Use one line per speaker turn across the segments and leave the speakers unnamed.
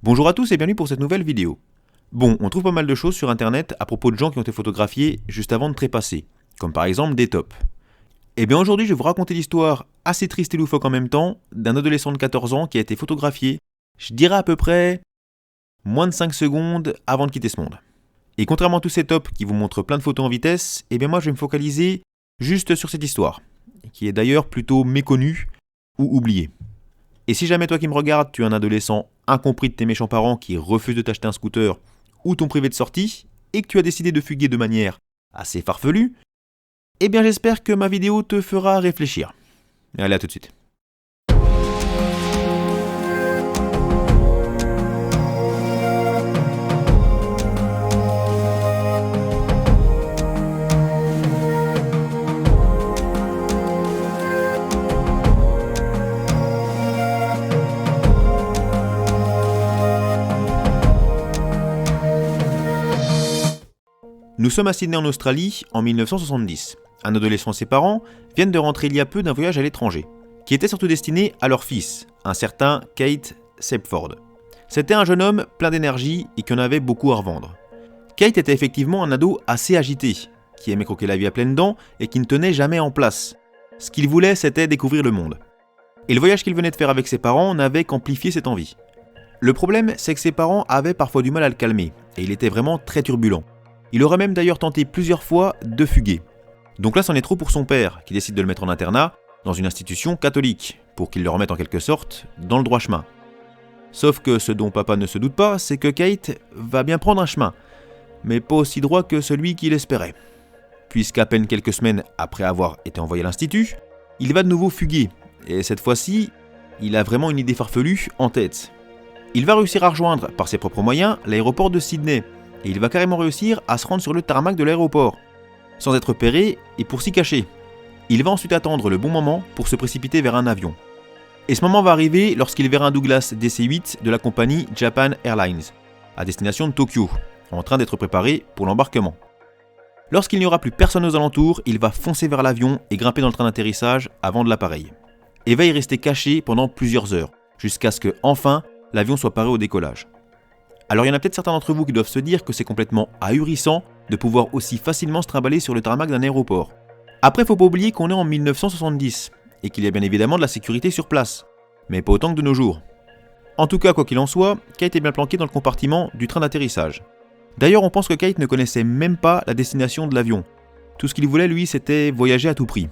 Bonjour à tous et bienvenue pour cette nouvelle vidéo. Bon, on trouve pas mal de choses sur internet à propos de gens qui ont été photographiés juste avant de trépasser, comme par exemple des tops. Et bien aujourd'hui je vais vous raconter l'histoire assez triste et loufoque en même temps d'un adolescent de 14 ans qui a été photographié, je dirais à peu près moins de 5 secondes avant de quitter ce monde. Et contrairement à tous ces tops qui vous montrent plein de photos en vitesse, et bien moi je vais me focaliser juste sur cette histoire, qui est d'ailleurs plutôt méconnue ou oubliée. Et si jamais toi qui me regardes, tu es un adolescent incompris de tes méchants parents qui refusent de t'acheter un scooter ou ton privé de sortie, et que tu as décidé de fuguer de manière assez farfelue, eh bien j'espère que ma vidéo te fera réfléchir. Allez, à tout de suite. Nous sommes à Sydney en Australie en 1970. Un adolescent et ses parents viennent de rentrer il y a peu d'un voyage à l'étranger, qui était surtout destiné à leur fils, un certain Kate Sepford. C'était un jeune homme plein d'énergie et qui en avait beaucoup à revendre. Kate était effectivement un ado assez agité, qui aimait croquer la vie à pleines dents et qui ne tenait jamais en place. Ce qu'il voulait, c'était découvrir le monde. Et le voyage qu'il venait de faire avec ses parents n'avait qu'amplifié cette envie. Le problème, c'est que ses parents avaient parfois du mal à le calmer, et il était vraiment très turbulent. Il aurait même d'ailleurs tenté plusieurs fois de fuguer. Donc là, c'en est trop pour son père, qui décide de le mettre en internat, dans une institution catholique, pour qu'il le remette en quelque sorte dans le droit chemin. Sauf que ce dont papa ne se doute pas, c'est que Kate va bien prendre un chemin, mais pas aussi droit que celui qu'il espérait. Puisqu'à peine quelques semaines après avoir été envoyé à l'institut, il va de nouveau fuguer, et cette fois-ci, il a vraiment une idée farfelue en tête. Il va réussir à rejoindre, par ses propres moyens, l'aéroport de Sydney, et il va carrément réussir à se rendre sur le tarmac de l'aéroport, sans être repéré et pour s'y cacher. Il va ensuite attendre le bon moment pour se précipiter vers un avion. Et ce moment va arriver lorsqu'il verra un Douglas DC-8 de la compagnie Japan Airlines, à destination de Tokyo, en train d'être préparé pour l'embarquement. Lorsqu'il n'y aura plus personne aux alentours, il va foncer vers l'avion et grimper dans le train d'atterrissage avant de l'appareil. Et va y rester caché pendant plusieurs heures, jusqu'à ce que, enfin, l'avion soit paré au décollage. Alors il y en a peut-être certains d'entre vous qui doivent se dire que c'est complètement ahurissant de pouvoir aussi facilement se trimballer sur le tarmac d'un aéroport. Après, faut pas oublier qu'on est en 1970 et qu'il y a bien évidemment de la sécurité sur place, mais pas autant que de nos jours. En tout cas, quoi qu'il en soit, Kate est bien planqué dans le compartiment du train d'atterrissage. D'ailleurs, on pense que Kate ne connaissait même pas la destination de l'avion. Tout ce qu'il voulait, lui, c'était voyager à tout prix.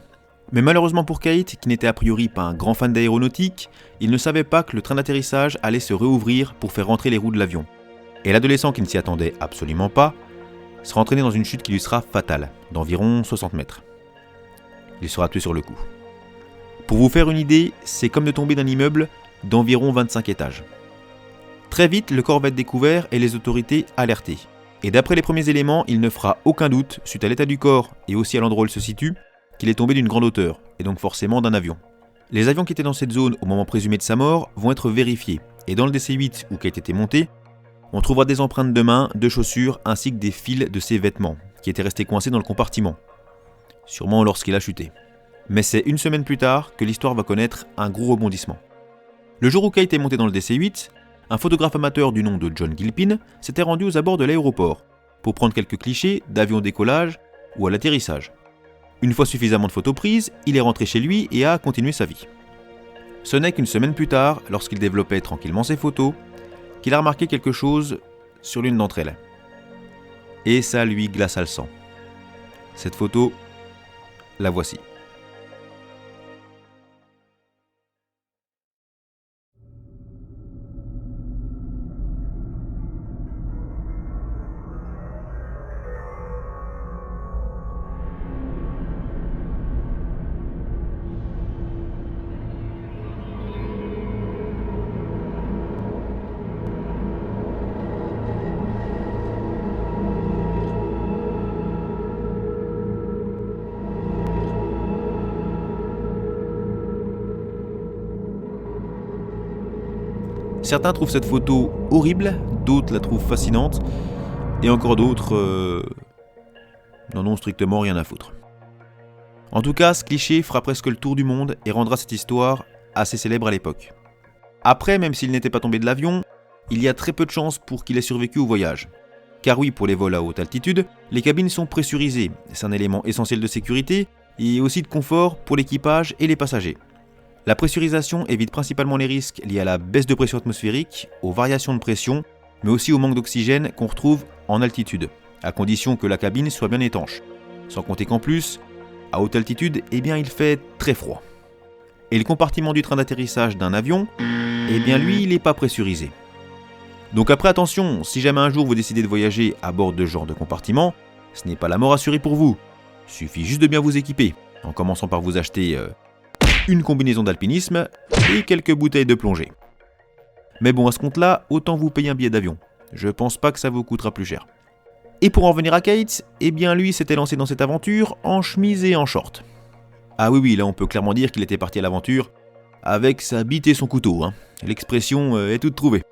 Mais malheureusement pour Kate, qui n'était a priori pas un grand fan d'aéronautique, il ne savait pas que le train d'atterrissage allait se réouvrir pour faire rentrer les roues de l'avion. Et l'adolescent qui ne s'y attendait absolument pas sera entraîné dans une chute qui lui sera fatale, d'environ 60 mètres. Il sera tué sur le coup. Pour vous faire une idée, c'est comme de tomber d'un immeuble d'environ 25 étages. Très vite, le corps va être découvert et les autorités alertées. Et d'après les premiers éléments, il ne fera aucun doute, suite à l'état du corps et aussi à l'endroit où il se situe, qu'il est tombé d'une grande hauteur, et donc forcément d'un avion. Les avions qui étaient dans cette zone au moment présumé de sa mort vont être vérifiés, et dans le DC-8 où Kate était monté, on trouvera des empreintes de mains, de chaussures, ainsi que des fils de ses vêtements, qui étaient restés coincés dans le compartiment. Sûrement lorsqu'il a chuté. Mais c'est une semaine plus tard que l'histoire va connaître un gros rebondissement. Le jour où Kate est monté dans le DC-8, un photographe amateur du nom de John Gilpin s'était rendu aux abords de l'aéroport, pour prendre quelques clichés d'avion au décollage ou à l'atterrissage. Une fois suffisamment de photos prises, il est rentré chez lui et a continué sa vie. Ce n'est qu'une semaine plus tard, lorsqu'il développait tranquillement ses photos, qu'il a remarqué quelque chose sur l'une d'entre elles. Et ça lui glaça le sang. Cette photo, la voici. Certains trouvent cette photo horrible, d'autres la trouvent fascinante, et encore d'autres n'en ont strictement rien à foutre. En tout cas, ce cliché fera presque le tour du monde et rendra cette histoire assez célèbre à l'époque. Après, même s'il n'était pas tombé de l'avion, il y a très peu de chances pour qu'il ait survécu au voyage. Car oui, pour les vols à haute altitude, les cabines sont pressurisées, c'est un élément essentiel de sécurité et aussi de confort pour l'équipage et les passagers. La pressurisation évite principalement les risques liés à la baisse de pression atmosphérique, aux variations de pression, mais aussi au manque d'oxygène qu'on retrouve en altitude, à condition que la cabine soit bien étanche. Sans compter qu'en plus, à haute altitude, il fait très froid. Et le compartiment du train d'atterrissage d'un avion, lui, il n'est pas pressurisé. Donc après attention, si jamais un jour vous décidez de voyager à bord de ce genre de compartiment, ce n'est pas la mort assurée pour vous. Suffit juste de bien vous équiper, en commençant par vous acheter une combinaison d'alpinisme et quelques bouteilles de plongée. Mais bon, à ce compte-là, autant vous payer un billet d'avion. Je pense pas que ça vous coûtera plus cher. Et pour en revenir à Kate, lui s'était lancé dans cette aventure en chemise et en short. Ah oui, là on peut clairement dire qu'il était parti à l'aventure avec sa bite et son couteau. L'expression est toute trouvée.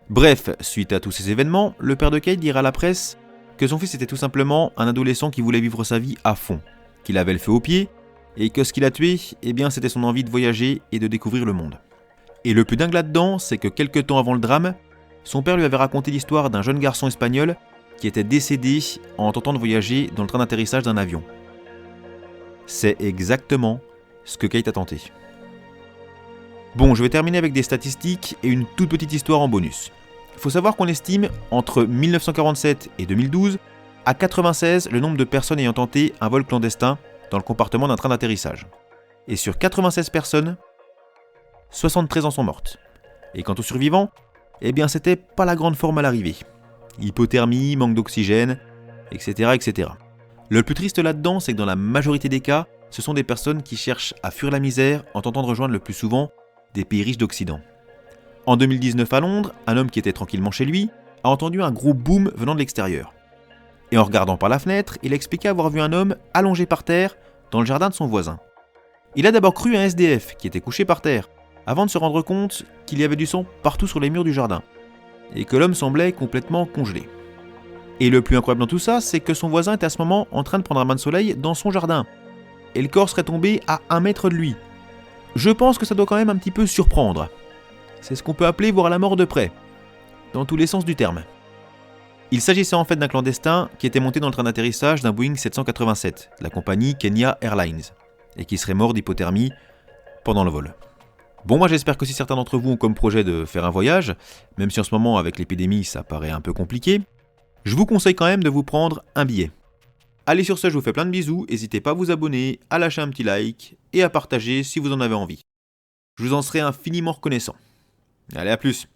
Bref, suite à tous ces événements, le père de Kate dira à la presse que son fils était tout simplement un adolescent qui voulait vivre sa vie à fond, qu'il avait le feu aux pieds, et que ce qui l'a tué, c'était son envie de voyager et de découvrir le monde. Et le plus dingue là-dedans, c'est que quelques temps avant le drame, son père lui avait raconté l'histoire d'un jeune garçon espagnol qui était décédé en tentant de voyager dans le train d'atterrissage d'un avion. C'est exactement ce que Kate a tenté. Bon, je vais terminer avec des statistiques et une toute petite histoire en bonus. Il faut savoir qu'on estime, entre 1947 et 2012, à 96 le nombre de personnes ayant tenté un vol clandestin dans le compartiment d'un train d'atterrissage. Et sur 96 personnes, 73 en sont mortes. Et quant aux survivants, c'était pas la grande forme à l'arrivée. Hypothermie, manque d'oxygène, etc., etc. Le plus triste là-dedans, c'est que dans la majorité des cas, ce sont des personnes qui cherchent à fuir la misère en tentant de rejoindre le plus souvent des pays riches d'Occident. En 2019 à Londres, un homme qui était tranquillement chez lui a entendu un gros boom venant de l'extérieur. Et en regardant par la fenêtre, il a expliqué avoir vu un homme allongé par terre dans le jardin de son voisin. Il a d'abord cru un SDF qui était couché par terre, avant de se rendre compte qu'il y avait du sang partout sur les murs du jardin, et que l'homme semblait complètement congelé. Et le plus incroyable dans tout ça, c'est que son voisin était à ce moment en train de prendre un bain de soleil dans son jardin, et le corps serait tombé à 1 mètre de lui. Je pense que ça doit quand même un petit peu surprendre. C'est ce qu'on peut appeler voir la mort de près, dans tous les sens du terme. Il s'agissait en fait d'un clandestin qui était monté dans le train d'atterrissage d'un Boeing 787, de la compagnie Kenya Airlines, et qui serait mort d'hypothermie pendant le vol. Bon, moi j'espère que si certains d'entre vous ont comme projet de faire un voyage, même si en ce moment avec l'épidémie ça paraît un peu compliqué, je vous conseille quand même de vous prendre un billet. Allez, sur ce, je vous fais plein de bisous, n'hésitez pas à vous abonner, à lâcher un petit like et à partager si vous en avez envie. Je vous en serai infiniment reconnaissant. Allez, à plus.